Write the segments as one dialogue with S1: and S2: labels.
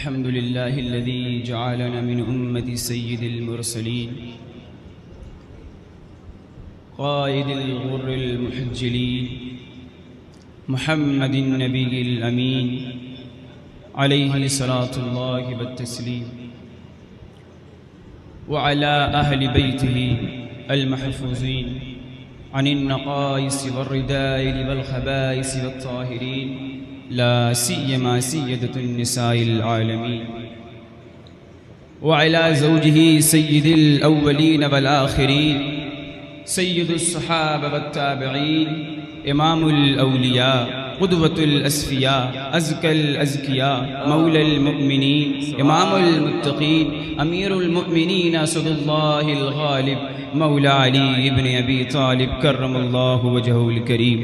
S1: अल्हम्दुलिल्लाहिल्लज़ी जअलना मिन उम्मति सय्यिदिल मुरसलीन क़ाइदिल गुर्रिल मुहज्जलीन मुहम्मदिन नबिय्यिल अमीन अलैहि सलातुल्लाहि वत्तस्लीम व अला अहलि बैतिही अल महफूज़ीन अनिन नक़ाइस वर्रिदाइल वल ख़बाइस वत्ताहिरीन ला सियमा सय्यदतुन निसाइल आलमीन व अला ज़ौजिही सय्यिदिल अव्वलीन वल आखिरीन सय्यदुस सहाबा वत्ताबिईन इमामुल औलिया क़ुदवतुल अस्फ़िया अज़कल अज़किया मौलल मुअमिनीन इमामुल मुत्तक़ीन अमीरुल मुअमिनीन असदुल्लाहिल गालिब मौला अली इब्न अबी तालिब कर्रमल्लाहु वजहुल करीम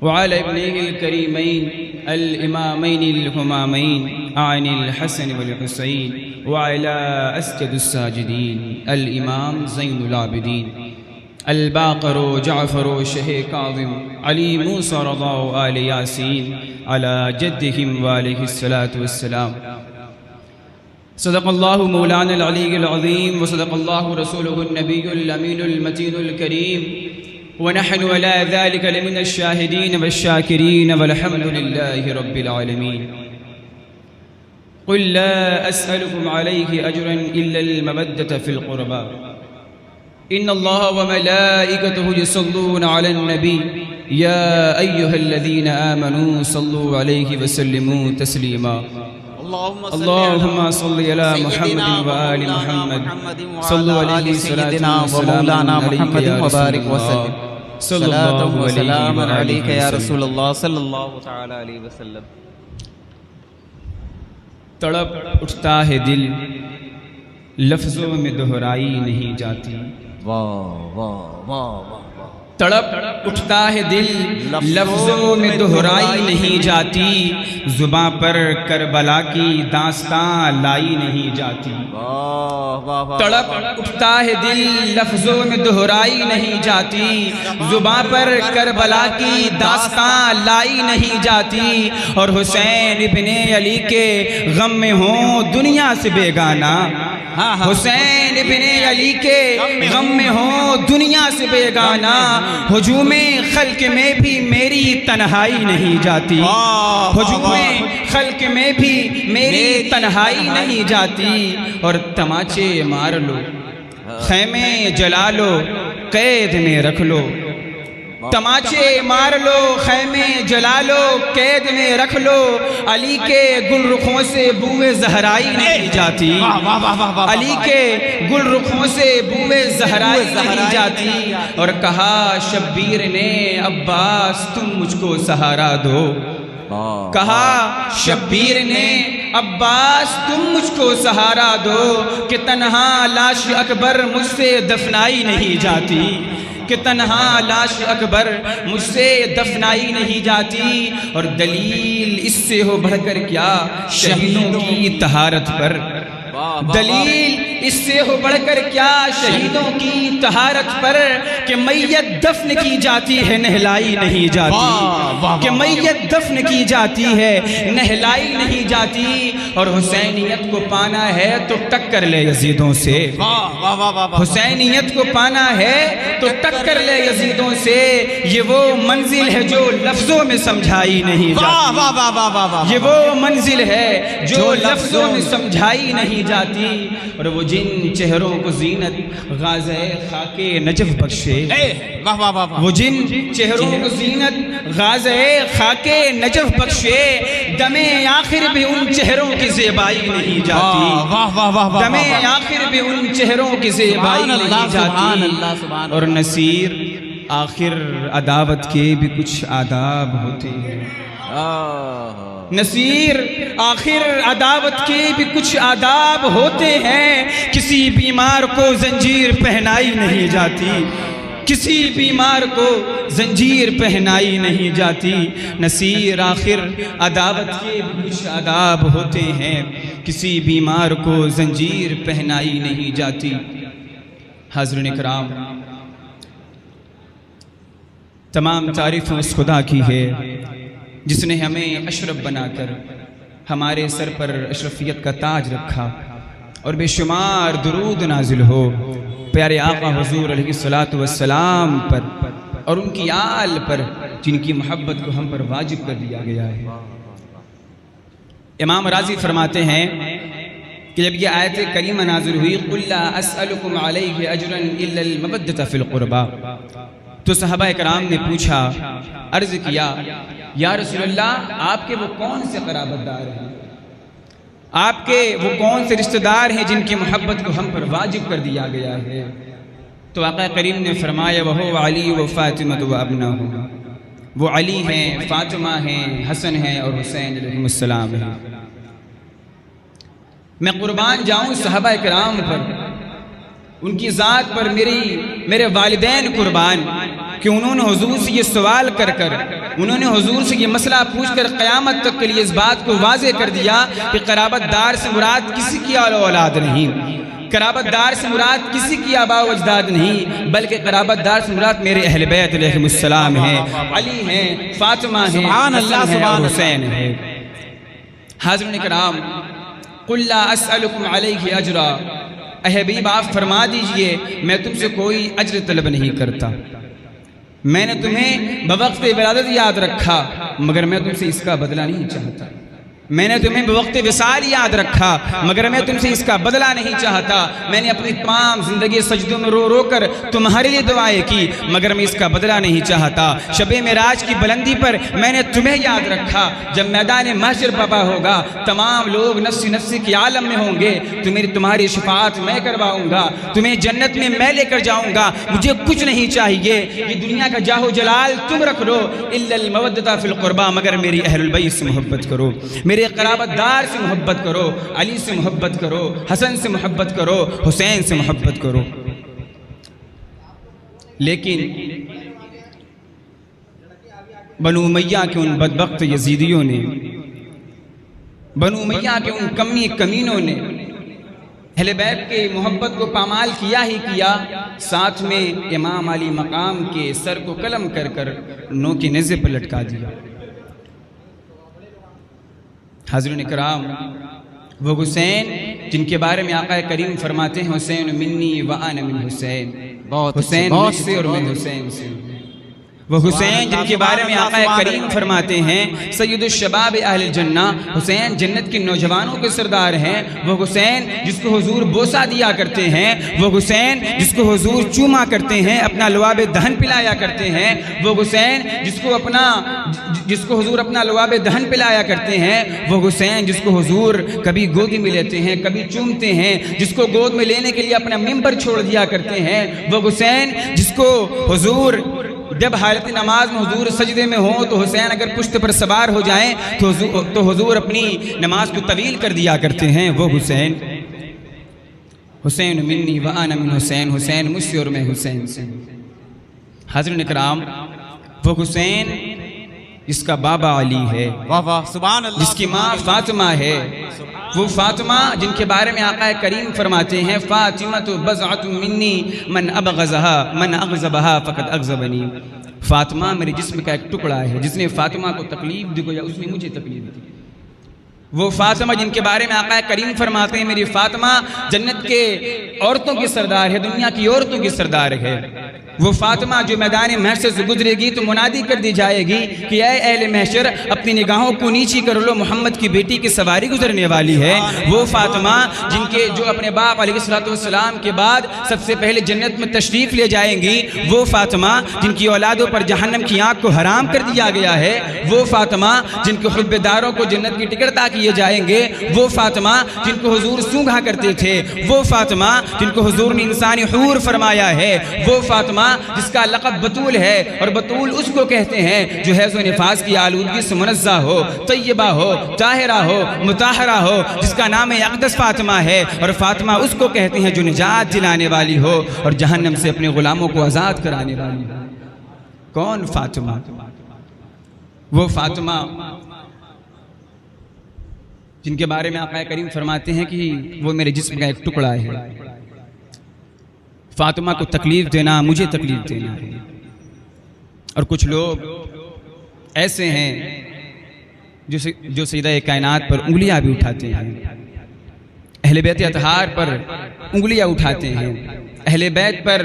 S1: व अला इब्निहिल करीमैन अल इमामैनिल हुमामैन आनिल हसन वल हुसैन व अला अस्जदुस साजिदीन अल इमाम ज़ैनुल आबिदीन अल बाक़रो जाफ़रो शहे काज़िम अली मूसा रज़ा व आल यासीन अला जद्दिहिम व अलैहिस्सलातु वस्सलाम। सदक़ल्लाहु मौलानल अलीयुल अज़ीम व सदक़ल्लाहु रसूलुहुन नबियुल अमीनुल मतीनुल करीम व नहनु अला ज़ालिका लमिनश शाहिदीन वश्शाकिरीन वल्हम्दुलिल्लाहि रब्बिल आलमीन। क़ुल ला अस्अलुकुम अलैहि अज्रन इल्लल मवद्दत फ़िल क़ुरबा इन्नल्लाह व मलाइकतहु युसल्लूना अलन नबी या अय्युहल्लज़ीना आमनू सल्लू अलैहि व सल्लिमू तस्लीमा। अल्लाहुम्मा सल्लि अला मुहम्मद व आलि मुहम्मद सल्लु अलैहि सय्यिदिना व मौलाना मुहम्मद व बारिक व सल्लिम सल्लल्लाहु अलैहि या रसूलल्लाह सल्लल्लाहु तआला अलैहि वसल्लम। तड़प उठता है दिल लफ्ज़ों में दोहराई नहीं जाती।
S2: वाह वाह वाह वाह।
S1: तड़प उठता है दिल लफ्ज़ों में दोहराई नहीं जाती। ज़ुबां पर करबला की दास्तां लाई नहीं जाती। तड़प उठता है दिल लफ्ज़ों में दोहराई नहीं जाती। ज़ुबां पर करबला की दास्तां लाई नहीं जाती। और हुसैन इब्ने अली के गम में हो दुनिया से बेगाना। हुसैन इब्ने अली के गम में हो दुनिया से बेगाना। हुजूमे खल्क में भी मेरी तन्हाई नहीं जाती। हुजूमे खल्क में भी मेरी तन्हाई नहीं जाती। और तमाचे मार लो खैमे जला लो कैद में रख लो। तमाचे मार लो खैमे जला लो कैद में रख लो। अली के गुल रुखों से बूए जहराई नहीं जाती। अली के गुल रुखों से बूए जहराई नहीं जाती। और कहा शब्बीर ने अब्बास तुम मुझको सहारा दो। कहा शब्बीर ने अब्बास तुम मुझको सहारा दो कि तन्हा लाश अकबर मुझसे दफनाई नहीं जाती। कि तन्हा लाश अकबर मुझसे दफनाई नहीं जाती। और दलील इससे हो बढ़कर क्या शहीदों की तहारत पर। दलील इससे हो बढ़कर क्या शहीदों की तहारत पर। कि मैयत दफन की जाती है नहलाई नहीं जाती। कि मैयत दफन की जाती है नहलाई नहीं जाती। और हुसैनियत को पाना है तो टक्कर ले यजीदों से। हुसैनियत को पाना है तो टक्कर ले यजीदों से। ये वो मंजिल है जो लफ्जों में समझाई नहीं जाती। ये वो मंजिल है जो लफ्जों में समझाई नहीं जाती। और वो जिन चेहरों को जीनत गाज़े खाके नजफ बख्शे। वो जिन चेहरों को जीनत गाज़े खाके नजफ बख्शे। दमे आखिर भी उन चेहरों की ज़ेबाई नहीं जाती। दमे आखिर भी उन चेहरों की ज़ेबाई नहीं जाती। और नसीर आखिर अदावत के भी कुछ आदाब होते हैं। नसीर आखिर अदावत के भी कुछ आदाब होते हैं। किसी बीमार को जंजीर पहनाई नहीं जाती। किसी बीमार को जंजीर पहनाई नहीं जाती। नसीर आखिर अदावत के भी कुछ आदाब होते हैं। किसी बीमार को जंजीर पहनाई नहीं जाती। हाज़रीन इकराम, तमाम तारीफ़ उस खुदा की है जिसने हमें अशरफ बनाकर हमारे सर पर अशरफियत का ताज रखा और बेशुमार दुरूद नाजिल हो प्यारे आका हुजूर अलैहिस्सलातु वस्सलाम पर और उनकी आल पर जिनकी मोहब्बत को हम पर वाजिब कर दिया गया है। इमाम राजी फरमाते हैं कि जब ये आयत करीमा नाज़िल हुई कुल ला अस्अलुकुम अलैहि अजरन इल्ला अल मवद्दत फिल कुर्बा, तो सहाबा कराम ने पूछा, अर्ज किया, या रसूलल्लाह आपके वो कौन से क़राबतदार हैं, आपके वो कौन से रिश्तेदार हैं जिनकी मोहब्बत को हम पर वाजिब कर दिया गया है। तो आका करीम ने फरमाया वह अली व फ़ातिमा व अबनाहुमा, वो अली हैं, फ़ातिमा हैं, हसन हैं और हुसैन अलैहिस्सलाम हैं। मैं कुर्बान जाऊँ सहाबा कराम पर, उनकी ज़ात पर मेरे वालिदैन कुर्बान कि उन्होंने हुजूर से ये सवाल कर उन्होंने हुजूर से ये मसला पूछकर क़यामत तक के लिए इस बात को वाज़े कर दिया कि क़राबतदार से मुराद किसी की औलाद नहीं, क़राबतदार से मुराद किसी की आबा व अजदाद नहीं, बल्कि क़राबतदार से मुराद मेरे अहले बैत अलैहिमुस्सलाम हैं, अली हैं, फ़ातिमा हैं, हसन हैं और हुसैन हैं। हाज़िरीन किराम, कुल ला अस्अलुकुम अलैहि अजरा, हबीब आप फरमा दीजिए मैं तुमसे कोई अज्र तलब नहीं करता, मैंने तुम्हें बवक्त विलादत याद रखा मगर मैं तुमसे इसका बदला नहीं चाहता, मैंने तुम्हें बवक्त विसाल याद रखा मगर मैं तुमसे इसका बदला नहीं चाहता, मैंने अपनी तमाम ज़िंदगी सजदों में रो रो कर तुम्हारे लिए दुआएं की मगर मैं इसका बदला नहीं चाहता। शबे मेराज की बुलंदी पर मैंने तुम्हें याद रखा, जब मैदान महशर पपा होगा तमाम लोग नफ्सी नफ्सी के आलम में होंगे तो तुम्हारी शफाअत मैं करवाऊँगा, तुम्हें जन्नत में मैं लेकर जाऊँगा, मुझे कुछ नहीं चाहिए, ये दुनिया का जाहो जलाल तुम रख लो, इल्लल मवद्दत फिल कुर्बा, मगर मेरी अहलुल बैत से मोहब्बत करो, मेरे क़राबतदार से मोहब्बत करो, अली से मोहब्बत करो, हसन से मोहब्बत करो, हुसैन से मोहब्बत करो। लेकिन बनु उमय्या के उन बदबख्त यजीदियों ने, बनु उमय्या के उन कमीनों ने अहले बैत के मोहब्बत को पामाल किया ही किया, साथ में इमाम अली मकाम के सर को कलम कर कर नो की नेज़े पर लटका दिया। हाज़िरीन किराम, वो हुसैन जिनके बारे में आका करीम फरमाते हैं हुसैन मिन्नी व अना मिन हुसैन, हुसैन मुझसे और मैं हुसैन से, वो हुसैन जिनके बारे में आका करीम फरमाते हैं सय्यदुश शबाब अहल जन्ना, हुसैन जन्नत के नौजवानों के सरदार हैं, वो हुसैन जिसको हुजूर बोसा दिया करते हैं, वो हुसैन जिसको हुजूर चूमा करते हैं, अपना लुआब दहन पिलाया करते हैं, वो हुसैन जिसको हुजूर अपना लुआब दहन पिलाया करते हैं, वो हुसैन जिसको हुजूर कभी गोदी में लेते हैं, कभी चूमते हैं, जिसको गोद में लेने के लिए अपना मिंबर छोड़ दिया करते हैं, वो हुसैन जिसको हुजूर जब हालत नमाज में हुजूर सजदे में हो तो हुसैन अगर पुश्त पर सवार हो जाएं तो हुजूर अपनी नमाज को तवील कर दिया करते हैं, वो हुसैन, हुसैन मिन्नी व अना मिन हुसैन, हुसैन मुझसे और मैं हुसैन से। हाज़िरीन किराम, वो हुसैन जिसका बाबा अली है,
S2: वाह वाह सुभान अल्लाह,
S1: जिसकी माँ फातिमा है, वो फातिमा जिनके बारे में आका करीम फरमाते हैं फातिमा तो बज़अतु मिन्नी मन अबग़ज़हा मन अग़ज़बहा फ़क़द अग़ज़बनी, फातिमा मेरे जिस्म का एक टुकड़ा है, जिसने फातिमा को तकलीफ दी या उसने मुझे तकलीफ दी। वो फातिमा जिनके बारे में आका करीम फरमाते हैं मेरी फातिमा जन्नत के औरतों की सरदार है, दुनिया की औरतों की सरदार है। वो फातिमा जो मैदान महशर से गुजरेगी तो मुनादी कर दी जाएगी कि ऐ अहले महशर अपनी निगाहों को नीची कर लो, मोहम्मद की बेटी की सवारी गुजरने वाली है। वो फातिमा जिनके जो अपने बाप अलैहिस्सलाम के बाद सबसे पहले जन्नत में तशरीफ़ ले जाएंगी, वो फातिमा जिनकी औलादों पर जहन्नम की आग को हराम कर दिया गया है, वो फातिमा जिनके हुब्बेदारों को जन्नत की टिकट अता किए जाएंगे, वो फातिमा जिनको हुजूर सूंघा करते थे, वो फातिमा जिनको हुजूर ने इंसानी हूर फरमाया है, वो फातिमा जिसका लक़ब बतूल है, और बतूल उसको कहते हैं जो हैज़ो निफास की आलूदगी से मुनज़्ज़ा हो, तय्यबा हो, ताहिरा हो, मुताहरा हो, जिसका नाम अक़दस फातिमा है, और फातिमा उसको कहते हैं जो निजात दिलाने वाली हो और जहन्नम से अपने गुलामों को आज़ाद कराने वाली हो। कौन फातिमा? वो फातिमा जिनके बारे में आका करीम फरमाते हैं कि वो मेरे जिस्म का एक टुकड़ा है, फातिमा को तकलीफ देना मुझे तकलीफ देना है। और कुछ लोग ऐसे हैं जो सैयदा कायनात पर उंगलियां भी उठाते हैं, अहले बैत अतहार पर उंगलियां उठाते हैं, अहले बैत पर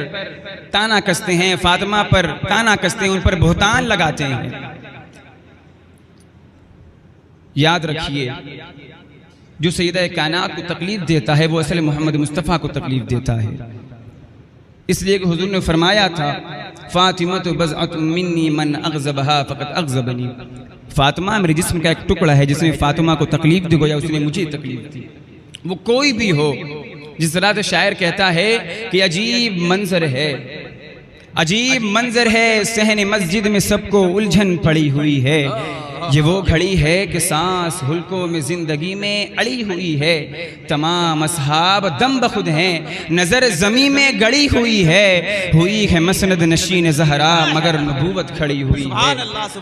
S1: ताना कसते हैं, फातिमा पर ताना कसते हैं, उन पर बहुतान लगाते हैं। याद रखिए, जो सैयदा कायनात को तकलीफ देता है वो असल मोहम्मद मुस्तफ़ा को तकलीफ देता है। इसलिए कि हुजूर ने फरमाया था, फातिमा तो बज़अतुम मिन्नी मन अग़ज़बहा फ़क़द अग़ज़बनी। फातिमा मेरे जिस्म का एक टुकड़ा है, जिसने फातिमा को तकलीफ दी गोया उसने मुझे तकलीफ दी। वो कोई भी हो, जिस तरह से शायर कहता है कि अजीब मंजर है, अजीब मंजर है, सहने मस्जिद में सबको उलझन पड़ी हुई है। ये वो घड़ी है कि सांस हुल्कों में जिंदगी में अड़ी हुई है। तमाम असहाब दम बखुद हैं, नजर जमी में गड़ी हुई है मसनद नशीन ज़हरा मगर नबूवत खड़ी हुई है।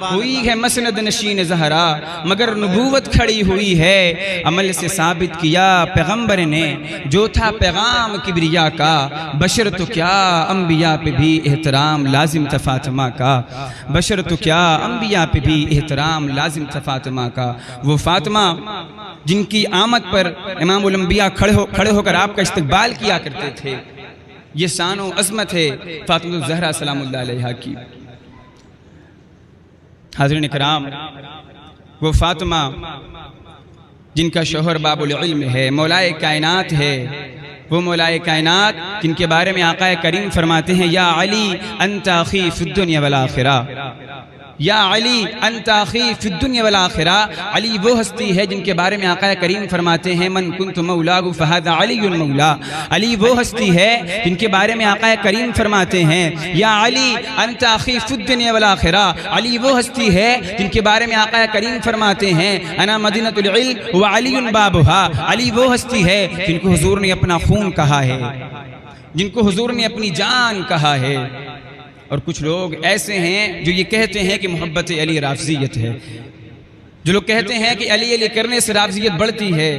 S1: हुई है मसनद नशीन ज़हरा मगर नबूवत खड़ी हुई है। अमल से साबित किया पैगंबर ने जो था पैगाम किबरिया का। बशर तो क्या अंबिया पे भी एहतराम लाजिम था फातिमा का। बशर तो क्या अंबिया पे भी एहतराम लाजिम था फातिमा का। वो फातिमा जिनकी आमद पर इमामुल अंबिया खड़े होकर आपका इस्तकबाल किया करते थे। ये शान व अज़मत है फातिमा ज़हरा सलामुल्लाह अलैहा की। हाज़रीन किराम, वो फातिमा जिनका शोहर बाबुल इल्म है, मौलाए कायनात है, वो मौलाए कायनात जिनके बारे में आका करीम फरमाते हैं, या अली अंता अखी फिद दुनिया वल आखिरा। या अली अंता अखी फिद दुनिया वल आखिरा। अली वो हस्ती है जिनके बारे में आका करीम फरमाते हैं, मन कुन्तु मौलाहु फहाज़ा अलीयुल मौला। अली वो हस्ती है जिनके बारे में आका करीम फरमाते हैं, या अली अंता अखी फिद दुनिया वल आखिरा। अली वो हस्ती है जिनके बारे में आका करीम फरमाते हैं, अना मदीनतुल इल्म व अलीयुन बाबुहा। अली वो हस्ती है जिनको हुजूर ने अपना खून कहा है, जिनको हुजूर ने अपनी जान कहा है। और कुछ लोग ऐसे हैं जो ये कहते हैं कि मोहब्बत अली राफ़ज़ियत है। जो लोग कहते हैं कि अली अली करने से राफ़ज़ियत बढ़ती है,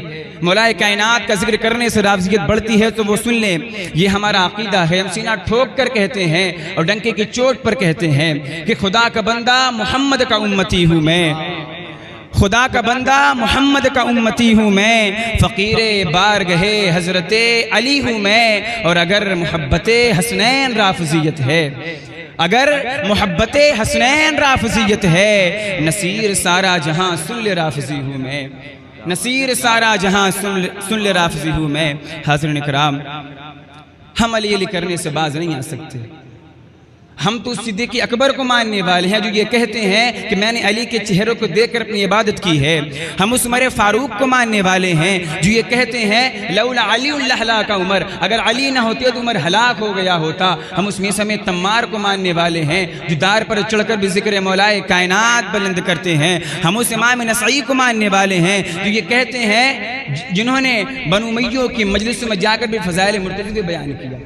S1: मौलाए कायनात का जिक्र करने से राफ़ज़ियत बढ़ती है, तो वो सुन लें, ये हमारा अक़ीदा है। हम सीना ठोक कर कहते हैं और डंके की चोट पर कहते हैं कि खुदा का बंदा मोहम्मद का उम्मती हूँ मैं। खुदा का बंदा मोहम्मद का उम्मती हूँ मैं। फ़कीरे बारगहे हज़रते अली हूँ मैं। और अगर मोहब्बत हसनैन राफ़ज़ियत है, अगर मोहब्बत हसनैन राफ़ज़ियत है, नसीर सारा जहां सुन ले राफ़ज़ी हूँ मैं। नसीर सारा जहां सुन ले राफ़ज़ी हूँ मैं। हाज़रीन किराम, हम अली अली करने से बाज नहीं आ सकते। हम तो सिद्दीक़ अकबर को मानने वाले हैं जो ये कहते हैं कि मैंने अली के चेहरे को देखकर अपनी इबादत की है। हम उस उमर फ़ारूक को मानने वाले हैं जो ये कहते हैं लौला अली लहला का उमर, अगर अली ना होते तो उमर हलाक हो गया होता। हम उस में तम्मार को मानने वाले हैं जो दार पर चढ़कर भी ज़िक्र मौलाए कायनात बुलंद करते हैं। हम उस इमाम नसई को मानने वाले हैं जो ये कहते हैं जिन्होंने बनु उमय्या की मजलिस में जाकर भी फ़ज़ाइल मुर्तज़ी बयान किया।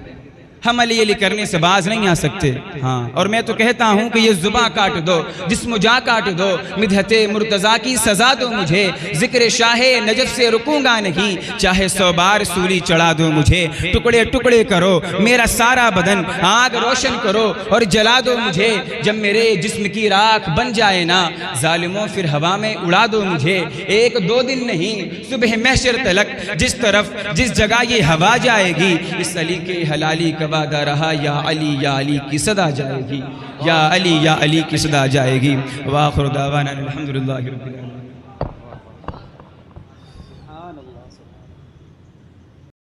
S1: हम अली अली करने से बाज नहीं आ सकते। हाँ, और मैं तो कहता हूँ कि ये जुबां काट दो, जिस्म जा काट दो, मिदहते मुर्तज़ा की सज़ा दो मुझे। ज़िक्र शाहे नजफ़ से रुकूंगा नहीं, चाहे 100 बार सूली चढ़ा दो मुझे। टुकड़े टुकड़े करो मेरा सारा बदन, आग रोशन करो और जला दो मुझे। जब मेरे जिस्म की राख बन जाए ना ज़ालिमों, फिर हवा में उड़ा दो मुझे। 1-2 दिन नहीं, सुबह महशर तलक जिस तरफ जिस जगह ये हवा जाएगी, इस अली के हलाली का वादा रहा, या अली की सदा जाएगी, या अली की सदा जाएगी। वाखिर दावाना अल्हम्दुलिल्लाहि रब्बिल आलमीन।